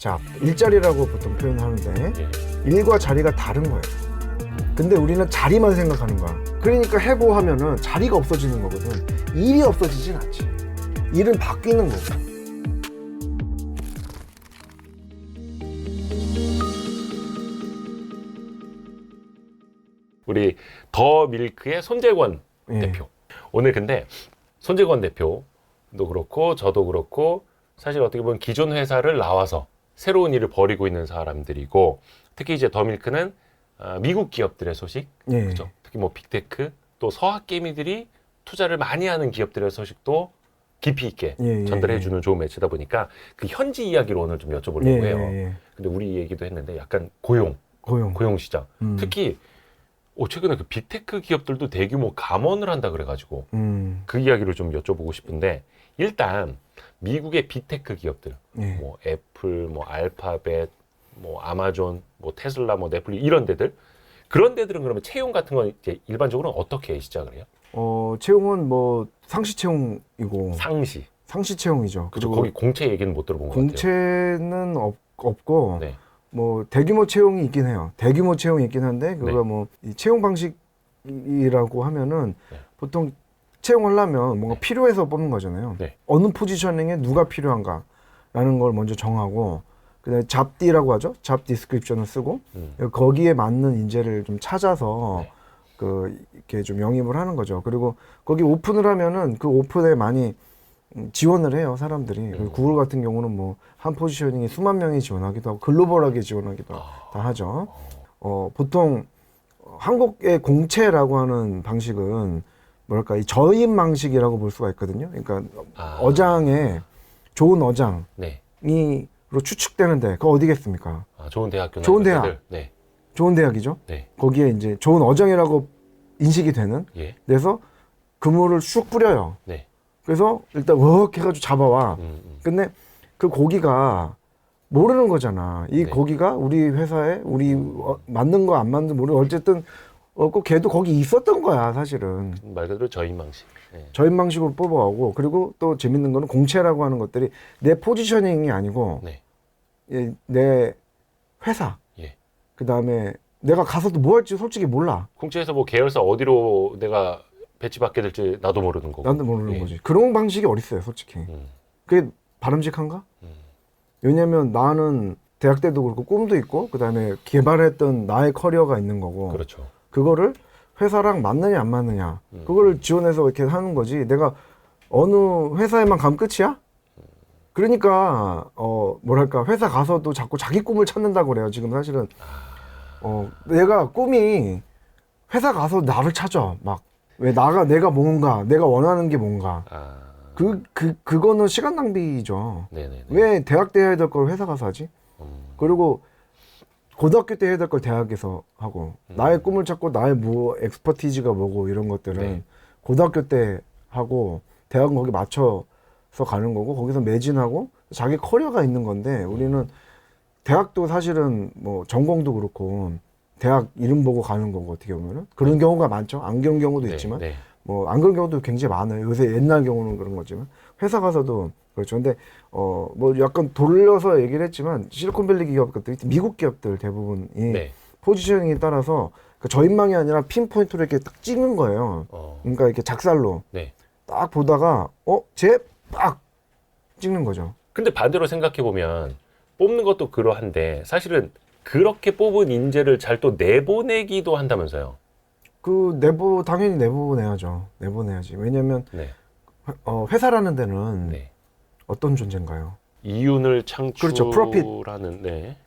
잡, 일자리라고 보통 표현하는데 일과 자리가 다른 거예요. 근데 우리는 자리만 생각하는 거야. 그러니까 해고하면은 자리가 없어지는 거거든. 일이 없어지진 않지. 일은 바뀌는 거고. 우리 더 밀크의 손재권 예. 대표. 오늘 근데 손재권 대표도 그렇고 저도 그렇고 사실 어떻게 보면 기존 회사를 나와서 새로운 일을 벌이고 있는 사람들이고, 특히 이제 더 밀크는 미국 기업들의 소식, 예. 그죠? 특히 뭐 빅테크 또 서학개미들이 투자를 많이 하는 기업들의 소식도 깊이 있게 전달해주는 좋은 매체다 보니까 그 현지 이야기를 오늘 좀 여쭤보려고 해요. 근데 우리 얘기도 했는데 약간 고용 시장, 특히 최근에 그 빅테크 기업들도 대규모 감원을 한다 그래가지고 그 이야기를 좀 여쭤보고 싶은데, 일단 미국의 빅테크 기업들, 뭐 애플, 뭐 알파벳, 뭐 아마존, 뭐 테슬라, 뭐 넷플릭스 이런 데들, 그런 데들은 그러면 채용 같은 건 이제 일반적으로 어떻게 시작을 해요? 채용은 뭐 상시 채용이고. 상시 채용이죠. 그죠. 거기 공채 얘기는 못 들어본 것 같아요. 공채는 없고. 네. 뭐 대규모 채용이 있긴 해요. 대규모 채용이 있긴 한데 그거 뭐 이 채용 방식이라고 하면은 보통 채용하려면 뭔가 필요해서 뽑는 거잖아요. 어느 포지셔닝에 누가 필요한가라는 걸 먼저 정하고, 그다음에 잡디라고 하죠. 잡 디스크립션을 쓰고 거기에 맞는 인재를 좀 찾아서 이렇게 좀 영입을 하는 거죠. 그리고 거기 오픈을 하면은 그 오픈에 많이 지원을 해요, 사람들이. 구글 같은 경우는 뭐 한 포지셔닝에 수만 명이 지원하기도 하고 글로벌하게 지원하기도 다 하죠. 보통 한국의 공채라고 하는 방식은 뭐랄까, 이 저임 방식이라고 볼 수가 있거든요. 그러니까 어장에 좋은 어장이 로 추측되는데 그거 어디겠습니까? 좋은 대학교, 좋은 대학, 좋은 대학이죠. 거기에 이제 좋은 어장이라고 인식이 되는 데서 그물을 쑥 뿌려요. 그래서 일단 웍 해가지고 잡아와. 근데 그 고기가 모르는 거잖아. 이 고기가 우리 회사에 맞는 거 안 맞는 모르고 어쨌든 그 걔도 거기 있었던 거야, 사실은. 말 그대로 저임 방식. 저임 방식으로 뽑아오고, 그리고 또 재밌는 거는 공채라고 하는 것들이 내 포지셔닝이 아니고 내 회사. 그 다음에 내가 가서도 뭐 할지 솔직히 몰라. 공채에서 뭐 계열사 어디로 내가 배치받게 될지 나도 모르는 거고. 나도 모르는 거지. 그런 방식이 어딨어요, 솔직히. 그게 바람직한가? 왜냐면 나는 대학 때도 그렇고 꿈도 있고, 그 다음에 개발했던 나의 커리어가 있는 거고. 그렇죠. 그거를 회사랑 맞느냐 안 맞느냐, 그거를 지원해서 이렇게 하는 거지. 내가 어느 회사에만 가면 끝이야? 그러니까 뭐랄까, 회사 가서도 자꾸 자기 꿈을 찾는다고 그래요, 지금 사실은. 내가 꿈이 회사 가서 나를 찾아. 막 왜 내가 뭔가, 내가 원하는 게 뭔가. 그거는 시간 낭비죠. 왜 대학 때 해야 될 걸 회사 가서 하지? 그리고 고등학교 때 해야 될 걸 대학에서 하고, 나의 꿈을 찾고 나의 뭐 엑스퍼티지가 뭐고 이런 것들은 고등학교 때 하고, 대학은 거기 맞춰서 가는 거고, 거기서 매진하고 자기 커리어가 있는 건데, 우리는 대학도 사실은 뭐 전공도 그렇고 대학 이름 보고 가는 거고, 어떻게 보면은 그런 경우가 많죠. 안 그런 경우도 있지만 뭐 안 그런 경우도 굉장히 많아요. 요새 옛날 경우는 그런 거지만 회사 가서도 그렇죠. 근데 뭐 약간 돌려서 얘기를 했지만 실리콘밸리 기업들이 미국 기업들 대부분이 포지셔닝에 따라서 저인망이 아니라 핀포인트로 이렇게 딱 찍는 거예요. 그러니까 이렇게 작살로 딱 보다가 쟤 딱 찍는 거죠. 근데 반대로 생각해 보면 뽑는 것도 그러한데 사실은 그렇게 뽑은 인재를 잘 또 내보내기도 한다면서요. 당연히 내보내야죠. 내보내야지. 왜냐면 회사라는 데는 어떤 존재인가요? 이윤을 창출하는. 그렇죠. 프로핏.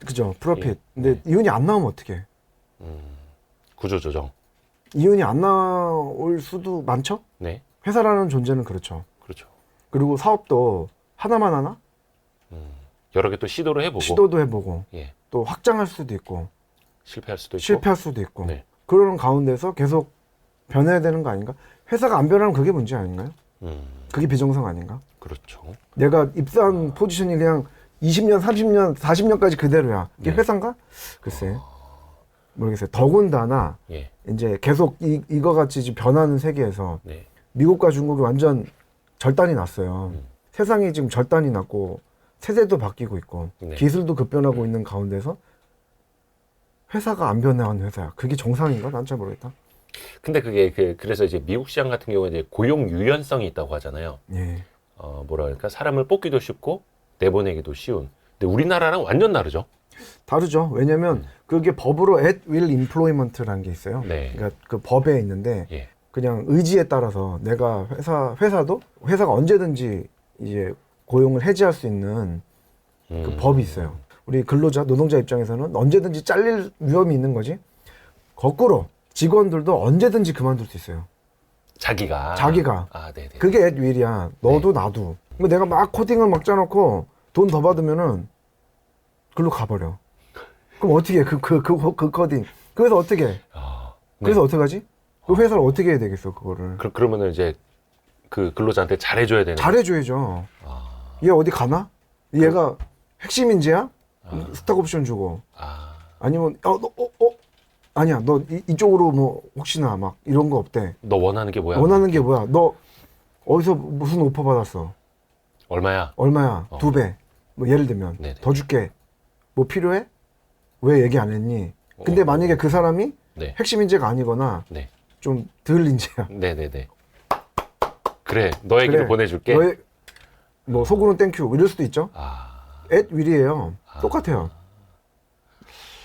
그죠. 프로핏. 근데 이윤이 안 나오면 어떡해? 구조조정. 이윤이 안 나올 수도 많죠? 회사라는 존재는 그렇죠. 그리고 사업도 하나만 하나? 여러 개 또 시도도 해보고 또 확장할 수도 있고 실패할 수도 있고 그러는 가운데서 계속 변해야 되는 거 아닌가? 회사가 안 변하면 그게 문제 아닌가요? 그게 비정상 아닌가? 그렇죠. 내가 입사한 포지션이 그냥 20년, 30년, 40년까지 그대로야. 이게 회사인가? 글쎄 모르겠어요. 더군다나 이제 계속 이거 같이 지금 변하는 세계에서 미국과 중국이 완전 절단이 났어요. 세상이 지금 절단이 났고 세대도 바뀌고 있고 네. 기술도 급변하고 있는 가운데서 회사가 안 변해온 회사야. 그게 정상인가? 난 잘 모르겠다. 근데 그게 그래서 이제 미국 시장 같은 경우에 이제 고용 유연성이 있다고 하잖아요. 예. 뭐라 그럴까? 사람을 뽑기도 쉽고 내보내기도 쉬운. 근데 우리나라랑 완전 다르죠. 다르죠. 왜냐면 그게 법으로 at will employment라는 게 있어요. 네. 그러니까 그 법에 있는데 예. 그냥 의지에 따라서 내가 회사도 회사가 언제든지 이제 고용을 해지할 수 있는 그 법이 있어요. 우리 근로자, 노동자 입장에서는 언제든지 잘릴 위험이 있는 거지. 거꾸로 직원들도 언제든지 그만둘 수 있어요. 자기가. 아, 네네. 그게 at will이야. 너도 나도. 근데 내가 막 코딩을 막 짜놓고 돈 더 받으면은 글로 가버려. 그럼 어떻게 해? 그 코딩. 그래서 어떻게 해? 아, 네. 그래서 어떻게 하지? 그 회사를 어떻게 해야 되겠어, 그거를. 그러면은 이제 그 근로자한테 잘해줘야 되는. 잘해줘야죠. 아, 얘 어디 가나? 얘가 핵심 인재야? 스탁 옵션 주고. 아니면, 아니야, 너 이쪽으로 뭐, 혹시나 막 이런 거 없대. 너 원하는 게 뭐야? 원하는 게 뭐야? 너 어디서 무슨 오퍼 받았어? 얼마야? 얼마야? 2배. 뭐 예를 들면 네네. 더 줄게. 뭐 필요해? 왜 얘기 안 했니? 근데 만약에 그 사람이 네. 핵심 인재가 아니거나 네. 좀 덜 인재야. 네네네. 그래, 너에게로 그래, 보내줄게. 너의 뭐 속으로는 땡큐 이럴 수도 있죠. at will이에요. 똑같아요.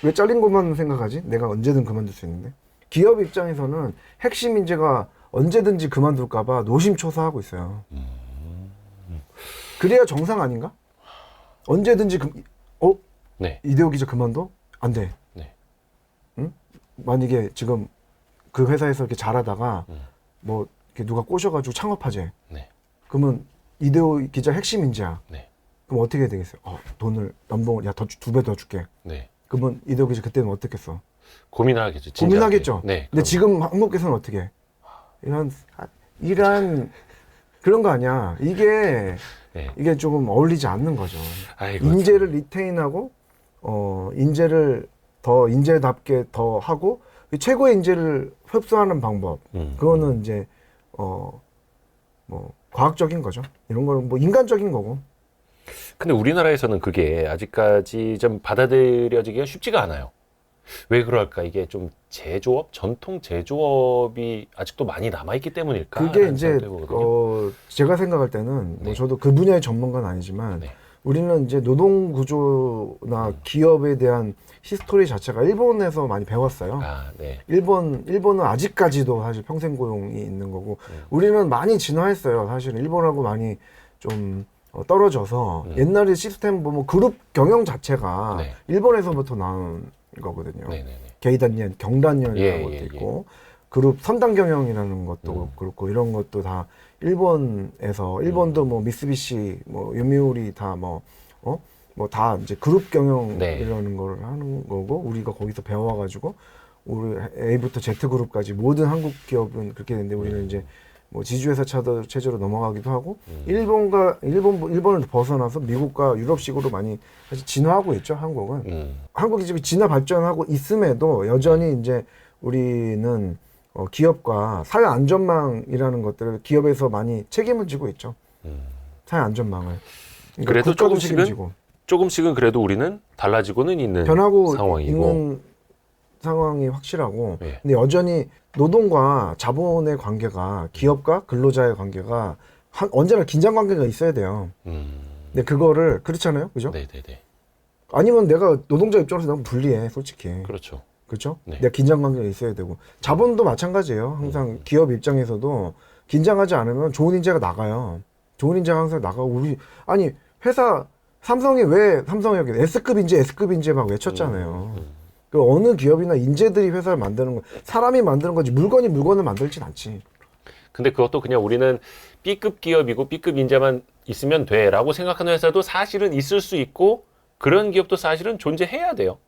왜 잘린 것만 생각하지? 내가 언제든 그만둘 수 있는데. 기업 입장에서는 핵심 인재가 언제든지 그만둘까봐 노심초사하고 있어요. 그래야 정상 아닌가? 언제든지 네. 이대호 기자 그만둬? 안 돼. 네. 응? 만약에 지금 그 회사에서 이렇게 잘하다가 뭐 이렇게 누가 꼬셔가지고 창업하재. 네. 그러면 이대호 기자 핵심 인재야. 네. 그럼 어떻게 해야 되겠어요? 돈을 연봉을 야 2배 더 줄게. 네. 그러면 이대호 기자 그때는 어떻겠어? 고민을 하겠죠. 진지하게. 고민하겠죠. 네. 근데 지금 한국에서는 어떻게 해? 이런 그런 거 아니야. 네. 이게 조금 어울리지 않는 거죠. 아이고, 인재를 리테인하고 인재를 더 인재답게 더 하고 최고의 인재를 흡수하는 방법. 그거는 이제 뭐 과학적인 거죠. 이런 거는 뭐 인간적인 거고. 근데 우리나라에서는 그게 아직까지 좀 받아들여지기가 쉽지가 않아요. 왜 그럴까? 이게 좀 제조업, 전통 제조업이 아직도 많이 남아있기 때문일까? 그게 이제 제가 생각할 때는 네. 뭐 저도 그 분야의 전문가는 아니지만 네. 우리는 이제 노동 구조나 기업에 대한 히스토리 자체가 일본에서 많이 배웠어요. 네. 일본은 아직까지도 사실 평생 고용이 있는 거고 우리는 많이 진화했어요. 사실은 일본하고 많이 좀 떨어져서 옛날에 시스템 보면 그룹 경영 자체가 네. 일본에서부터 나온 거거든요. 네네네. 게이단년, 경단년이라는 것도 예. 있고 그룹 선당 경영이라는 것도 그렇고 이런 것도 다 일본에서 일본도 뭐 미쓰비시, 뭐 요미우리 다 뭐 다 이제 그룹 경영 네. 이라는 걸 하는 거고 우리가 거기서 배워가지고 우리 A부터 Z 그룹까지 모든 한국 기업은 그렇게 되는데 우리는 이제 뭐 지주회사 체제로 넘어가기도 하고 일본을 벗어나서 미국과 유럽식으로 많이 사실 진화하고 있죠. 한국은 한국이 지금 진화 발전하고 있음에도 여전히 이제 우리는 기업과 사회 안전망이라는 것들을 기업에서 많이 책임을 지고 있죠. 사회 안전망을. 그러니까 그래도 국가도 책임지고. 조금씩은 그래도 우리는 달라지고는 있는 변하고 상황이고. 있는 상황이 확실하고 예. 근데 여전히 노동과 자본의 관계가 기업과 근로자의 관계가 언제나 긴장 관계가 있어야 돼요. 근데 그거를 그렇잖아요, 그죠? 네네네. 아니면 내가 노동자 입장에서 너무 불리해, 솔직히. 그렇죠. 그렇죠? 네. 내가 긴장 관계가 있어야 되고 자본도 마찬가지예요. 항상 기업 입장에서도 긴장하지 않으면 좋은 인재가 나가요. 좋은 인재가 항상 나가고 아니 회사 삼성이 왜 삼성이 S급 인재, S급 인재 막 외쳤잖아요. 그 어느 기업이나 인재들이 회사를 만드는 거, 사람이 만드는 거지 물건이 물건을 만들진 않지. 근데 그것도 그냥 우리는 B급 기업이고 B급 인재만 있으면 돼라고 생각하는 회사도 사실은 있을 수 있고 그런 기업도 사실은 존재해야 돼요.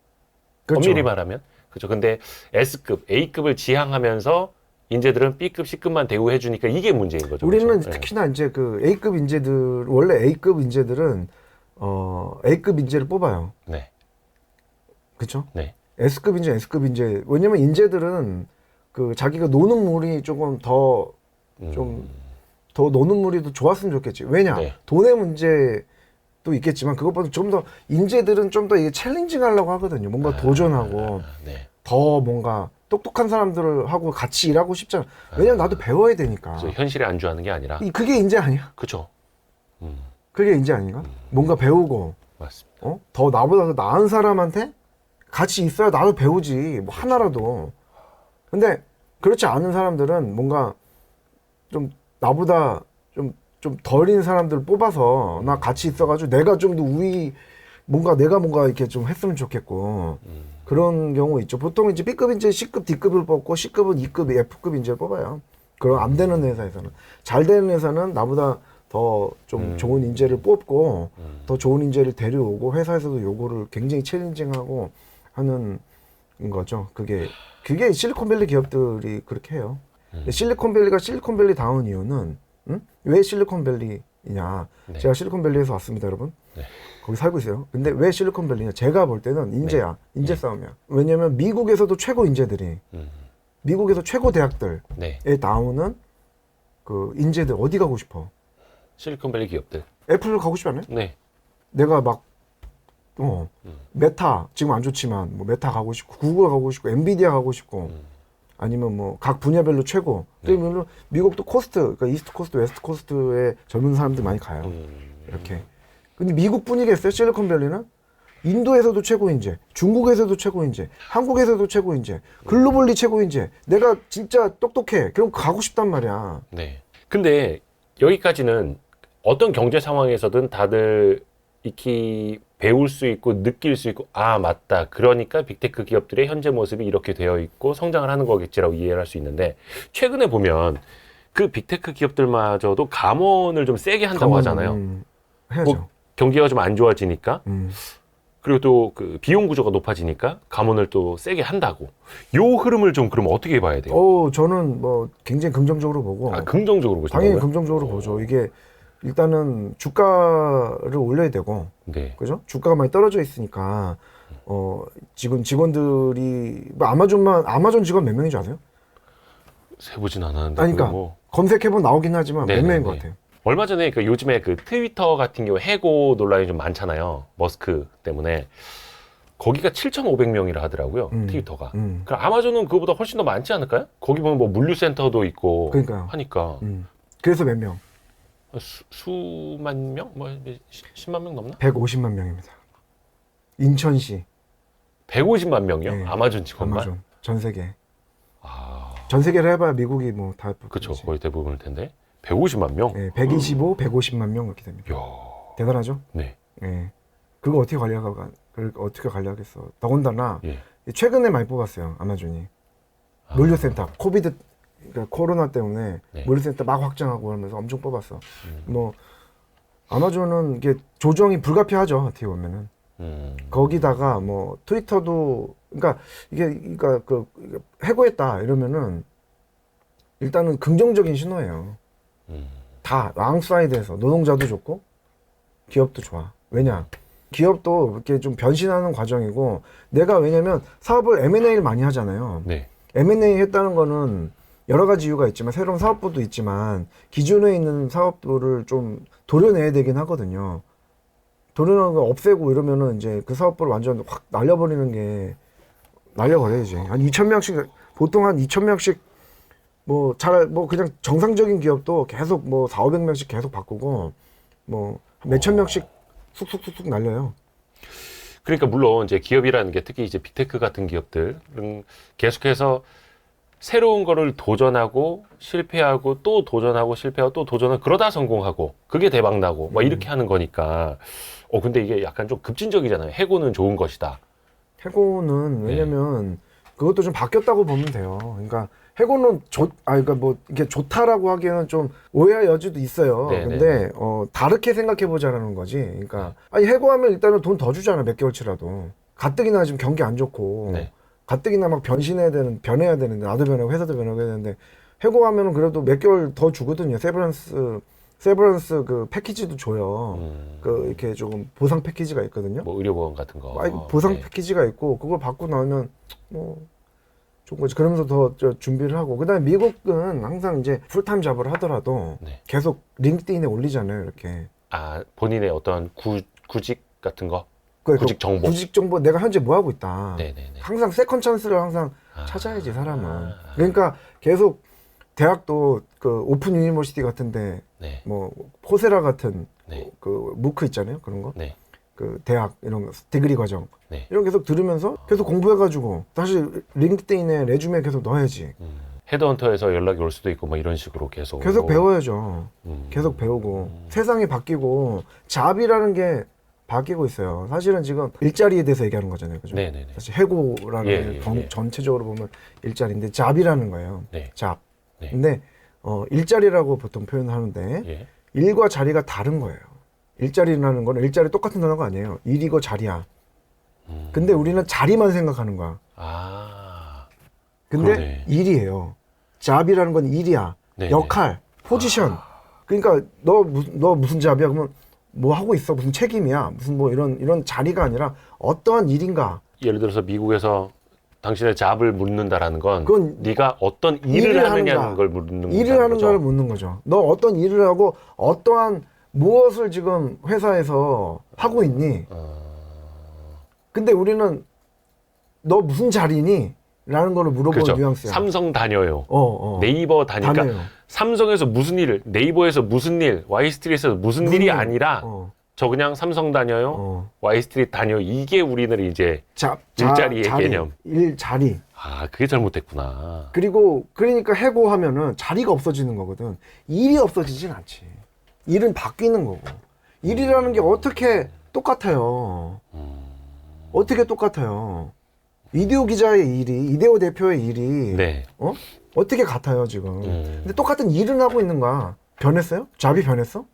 그렇죠. 엄밀히 말하면. 그렇죠. 근데 S급, A급을 지향하면서 인재들은 B급, C급만 대우해 주니까 이게 문제인 거죠. 우리는 그렇죠? 특히나 이제 그 A급 인재들, 원래 A급 인재들은 A급 인재를 뽑아요. 네. 그렇죠? 네. S급 인재, S급 인재. 왜냐면 인재들은 그 자기가 노는 물이 조금 더 노는 물이 더 좋았으면 좋겠지. 왜냐? 네. 돈의 문제 도 있겠지만 그것보다 좀 더 인재들은 좀 더 이게 챌린징 하려고 하거든요. 뭔가 도전하고 네. 더 뭔가 똑똑한 사람들하고 같이 일하고 싶잖아. 왜냐면 나도 배워야 되니까. 그래서 현실에 안주하는 게 아니라. 그게 인재 아니야? 그렇죠. 그게 인재 아닌가? 뭔가 배우고 맞습니다. 더 나보다 더 나은 사람한테 같이 있어야 나도 배우지. 뭐 하나라도. 근데 그렇지 않은 사람들은 뭔가 좀 나보다 좀 덜인 사람들을 뽑아서 나 같이 있어가지고 내가 좀 더 뭔가 내가 이렇게 좀 했으면 좋겠고 그런 경우 있죠. 보통 이제 B급 인재 C급 D급을 뽑고 C급은 E급 F급 인재를 뽑아요. 그럼 안 되는 회사에서는. 잘 되는 회사는 나보다 더 좀 좋은 인재를 뽑고 더 좋은 인재를 데려오고 회사에서도 요거를 굉장히 챌린징하고 하는 거죠. 그게 실리콘밸리 기업들이 그렇게 해요. 실리콘밸리가 실리콘밸리 다운 이유는 왜 실리콘밸리냐? 네. 제가 실리콘밸리에서 왔습니다, 여러분. 네. 거기 살고 있어요. 근데 왜 실리콘밸리냐? 제가 볼 때는 인재야. 인재 싸움이야. 왜냐면 미국에서도 최고 인재들이 미국에서 최고 대학들에 네. 나오는 그 인재들 어디 가고 싶어? 실리콘밸리 기업들. 애플 가고 싶지 않아요? 네. 내가 막 메타 지금 안 좋지만 뭐 메타 가고 싶고 구글 가고 싶고 엔비디아 가고 싶고 아니면 뭐 각 분야별로 최고. 또 물론 미국도 코스트, 그러니까 이스트 코스트, 웨스트 코스트에 젊은 사람들 많이 가요. 이렇게. 근데 미국 분위기겠어요? 실리콘밸리는 인도에서도 최고 인재, 중국에서도 최고 인재, 한국에서도 최고 인재, 글로벌리 최고 인재. 내가 진짜 똑똑해. 그럼 가고 싶단 말이야. 네. 근데 여기까지는 어떤 경제 상황에서든 다들 익히 배울 수 있고 느낄 수 있고 아 맞다 그러니까 빅테크 기업들의 현재 모습이 이렇게 되어 있고 성장을 하는 거겠지라고 이해를 할 수 있는데 최근에 보면 그 빅테크 기업들마저도 감원을 좀 세게 한다고 하잖아요. 해야죠. 뭐 경기가 좀 안 좋아지니까 그리고 또 그 비용 구조가 높아지니까 감원을 또 세게 한다고. 요 흐름을 좀 그럼 어떻게 봐야 돼요? 저는 뭐 굉장히 긍정적으로 보고. 아, 긍정적으로 보신다고요? 당연히 긍정적으로 보죠. 이게 일단은 주가를 올려야 되고, 네. 그죠? 주가가 많이 떨어져 있으니까 지금 직원들이 뭐 아마존 직원 몇 명인 줄 아세요? 세보진 않았는데. 아니, 그러니까 뭐. 검색해보면 나오긴 하지만 몇 네네네. 명인 것 같아요. 얼마 전에 그 요즘에 그 트위터 같은 경우 해고 논란이 좀 많잖아요. 머스크 때문에. 거기가 7,500명이라 하더라고요. 트위터가. 그럼 아마존은 그거보다 훨씬 더 많지 않을까요? 거기 보면 뭐 물류센터도 있고 그러니까요. 하니까. 그래서 몇 명? 수만 명? 뭐 10만 명 넘나? 150만 명입니다. 인천시. 150만 명이요? 네. 아마존 직원만? 아마존. 전 세계. 아, 전 세계를 해봐야 미국이 뭐 다. 그쵸. 거의 대부분일 텐데. 150만 명? 네, 125, 150만 명 그렇게 됩니다. 이야. 대단하죠? 네. 네. 그거 어떻게 관리하겠어. 더군다나 예. 최근에 많이 뽑았어요. 아마존이. 물류센터. 그러니까 코로나 때문에 네. 물류센터 막 확장하고 하면서 엄청 뽑았어. 뭐 아마존은 이게 조정이 불가피하죠. 어떻게 보면은. 거기다가 뭐 트위터도 그러니까 그 해고했다 이러면은 일단은 긍정적인 신호예요. 다 랑사이드에서 노동자도 좋고 기업도 좋아. 왜냐? 기업도 이렇게 좀 변신하는 과정이고 내가 왜냐면 사업을 M&A를 많이 하잖아요. 네. M&A 했다는 거는 여러 가지 이유가 있지만 새로운 사업부도 있지만 기존에 있는 사업부를 좀 도려내야 되긴 하거든요. 도려내는 거 없애고 이러면은 이제 그 사업부를 완전 확 날려버리는 게 날려버려야지. 한 2,000명씩 보통 한 2,000명씩 뭐 그냥 정상적인 기업도 계속 뭐 4,500명씩 계속 바꾸고 뭐 몇천 명씩 쑥쑥쑥쑥 날려요. 그러니까 물론 이제 기업이라는 게 특히 이제 빅테크 같은 기업들은 계속해서 새로운 거를 도전하고 실패하고 또 도전하고 실패하고 또 도전하고 그러다 성공하고 그게 대박 나고 막 이렇게 하는 거니까 근데 이게 약간 좀 급진적이잖아요. 해고는 좋은 것이다. 해고는 왜냐면 그것도 좀 바뀌었다고 보면 돼요. 그러니까 해고는 그러니까 뭐 이게 좋다라고 하기에는 좀 오해할 여지도 있어요. 네네. 근데 다르게 생각해 보자라는 거지. 그러니까 아니 해고하면 일단은 돈 더 주잖아. 몇 개월치라도. 가뜩이나 지금 경기 안 좋고 네. 가뜩이나 막 변해야 되는데 나도 변하고 회사도 변하고 해야 되는데 해고하면은 그래도 몇 개월 더 주거든요. 세브란스 그 패키지도 줘요. 그 이렇게 조금 보상 패키지가 있거든요. 뭐 의료보험 같은 거. 보상 네. 패키지가 있고 그걸 받고 나면 뭐 좋은 거지. 그러면서 더 준비를 하고 그다음에 미국은 항상 이제 풀타임 잡을 하더라도 네. 계속 링크드인에 올리잖아요. 이렇게. 본인의 어떤 구직 같은 거. 그 구직 정보. 구직 정보 내가 현재 뭐 하고 있다. 네네네. 항상 세컨 찬스를 항상 아. 찾아야지 사람은. 그러니까 계속 대학도 그 오픈 유니버시티 같은데 네. 뭐 포세라 같은 네. 그 무크 있잖아요 그런 거. 네. 그 대학 이런 거 디그리 과정 네. 이런 거 계속 들으면서 계속 공부해가지고 다시 링크드인에 레주메 계속 넣어야지. 헤드헌터에서 연락이 올 수도 있고 뭐 이런 식으로 계속 배워야죠. 음. 계속 배우고 세상이 바뀌고 잡이라는 게 바뀌고 있어요. 사실은 지금 일자리에 대해서 얘기하는 거잖아요, 그죠? 네네네. 사실 해고라는 예, 게 예. 전체적으로 보면 일자리인데 잡이라는 거예요. 네. 잡. 네. 근데 일자리라고 보통 표현하는데 예. 일과 자리가 다른 거예요. 일자리라는 거는 일자리 똑같은 단어가 아니에요. 일이고 자리야. 근데 우리는 자리만 생각하는 거야. 아. 근데 그러네. 일이에요. 잡이라는 건 일이야. 네네. 역할, 포지션. 그러니까 너 무슨 잡이야? 그러면 뭐 하고 있어? 무슨 책임이야? 무슨 뭐 이런 자리가 아니라 어떠한 일인가? 예를 들어서 미국에서 당신의 잡을 묻는다라는 건 그건 네가 어떤 일을 하느냐는 걸 묻는 일을 하는 거죠. 걸 묻는 거죠. 너 어떤 일을 하고 어떠한 무엇을 지금 회사에서 하고 있니? 근데 우리는 너 무슨 자리니? 라는 거를 물어보는 그렇죠. 뉘앙스야. 삼성 다녀요. 네이버 다니까 다녀요. 삼성에서 무슨 일, 네이버에서 무슨 일, 와이스트리트에서 무슨 일이 아니라 저 그냥 삼성 다녀요, 와이스트리트 다녀요. 이게 우리는 이제 일자리의 자리, 개념. 일자리. 아, 그게 잘못됐구나. 그리고 그러니까 해고하면은 자리가 없어지는 거거든. 일이 없어지진 않지. 일은 바뀌는 거고. 일이라는 게 어떻게 똑같아요. 어떻게 똑같아요. 이데오 기자의 일이, 이데오 대표의 일이 네. 어떻게 같아요 지금. 근데 똑같은 일은 하고 있는 거야. 변했어요? 잡이 변했어?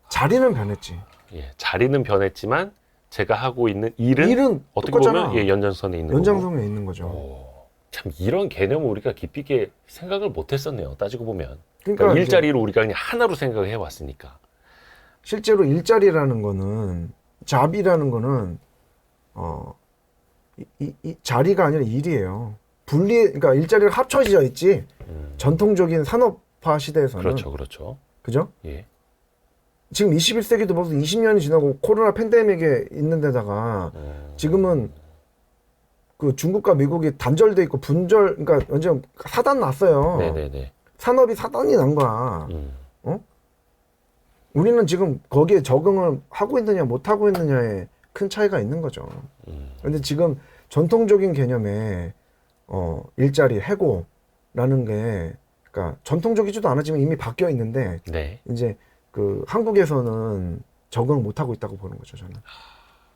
자리는 변했지. 예, 자리는 변했지만 제가 하고 있는 일은, 일은 어떻게 똑같잖아. 보면 예, 연장선에 있는 거고. 연장선에 있는 거죠. 참 이런 개념을 우리가 깊이 있게 생각을 못했었네요. 따지고 보면. 그러니까 그러니까 일자리를 우리가 그냥 하나로 생각을 해왔으니까. 실제로 일자리라는 거는 잡이라는 거는 이 자리가 아니라 일이에요. 그러니까 일자리가 합쳐져 있지. 전통적인 산업화 시대에서는. 그렇죠, 그렇죠. 그죠? 예. 지금 21세기도 벌써 20년이 지나고 코로나 팬데믹에 있는 데다가 지금은 그 중국과 미국이 단절돼 있고 그러니까 완전 사단 났어요. 네네네. 산업이 사단이 난 거야. 우리는 지금 거기에 적응을 하고 있느냐 못 하고 있느냐에 큰 차이가 있는 거죠. 근데 지금 전통적인 개념의 일자리 해고라는 게 그러니까 전통적이지도 않았지만 이미 바뀌어 있는데 네. 이제 그 한국에서는 적응을 못 하고 있다고 보는 거죠, 저는.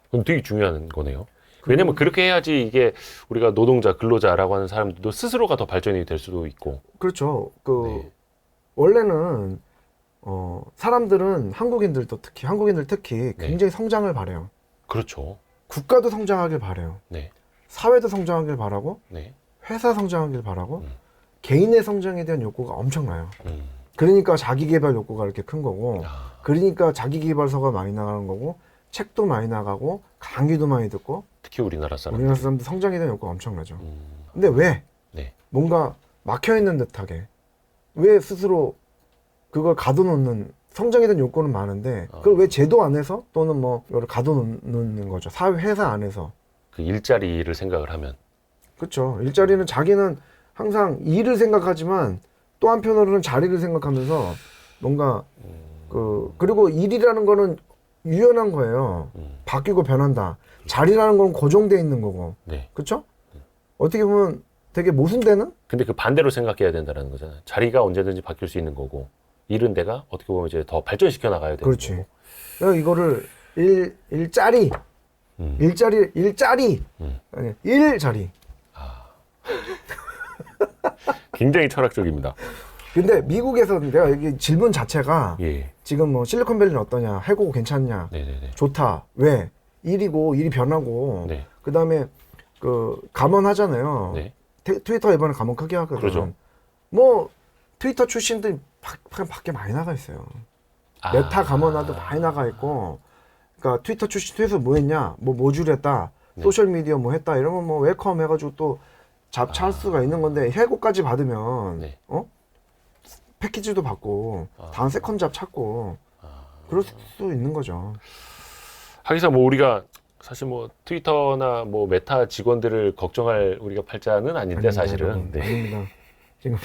그건 되게 중요한 거네요. 왜냐면 그렇게 해야지 이게 우리가 노동자, 근로자라고 하는 사람들도 스스로가 더 발전이 될 수도 있고. 그렇죠. 네. 원래는 사람들은 한국인들 특히 굉장히 성장을 바래요. 그렇죠. 국가도 성장하길 바래요. 네. 사회도 성장하길 바라고, 네. 회사 성장하길 바라고, 개인의 성장에 대한 욕구가 엄청나요. 음. 그러니까 자기개발 욕구가 이렇게 큰 거고, 아. 그러니까 자기개발서가 많이 나가는 거고, 책도 많이 나가고, 강의도 많이 듣고, 특히 우리나라 사람. 우리나라 사람들 성장에 대한 욕구가 엄청나죠. 근데 왜? 네. 뭔가 막혀있는 듯하게 왜 스스로 그걸 가둬놓는 성장에 대한 욕구는 많은데 그걸 왜 제도 안에서 또는 뭐 이걸 가둬놓는 거죠. 사회 회사 안에서. 그 일자리를 생각을 하면. 그렇죠. 일자리는 자기는 항상 일을 생각하지만 또 한편으로는 자리를 생각하면서 뭔가 그리고 일이라는 거는 유연한 거예요. 바뀌고 변한다. 자리라는 건 고정돼 있는 거고. 네. 그렇죠? 어떻게 보면 되게 모순되는? 근데 그 반대로 생각해야 된다는 거잖아요. 자리가 언제든지 바뀔 수 있는 거고, 일은 내가 어떻게 보면 이제 더 발전시켜 나가야 되는 그렇지. 거고. 그래서 이거를 일자리, 아니 일자리. 굉장히 철학적입니다. 근데 미국에서 내가 여기 질문 자체가 예. 지금 뭐 실리콘밸리는 어떠냐, 해고 괜찮냐, 네네네. 좋다. 왜? 일이고 일이 변하고. 네. 그다음에 그 감원하잖아요. 네. 트위터 이번에 감원 크게 하거든. 그러죠. 뭐 트위터 출신들 밖에 많이 나가 있어요. 아. 메타 감원화도 많이 나가 있고, 그러니까 트위터 뭐 했냐, 뭐 모듈했다, 네. 소셜 미디어 뭐 했다 이러면 뭐 웰컴 해가지고 또 찬스가 있는 건데 해고까지 받으면 네. 패키지도 받고 다음 세컨 잡 찾고 그럴 수 있는 거죠. 하기사 뭐 우리가 사실 뭐 트위터나 뭐 메타 직원들을 걱정할 우리가 팔자는 아닌데 아닙니다, 사실은. 여러분. 네. 아닙니다. 지금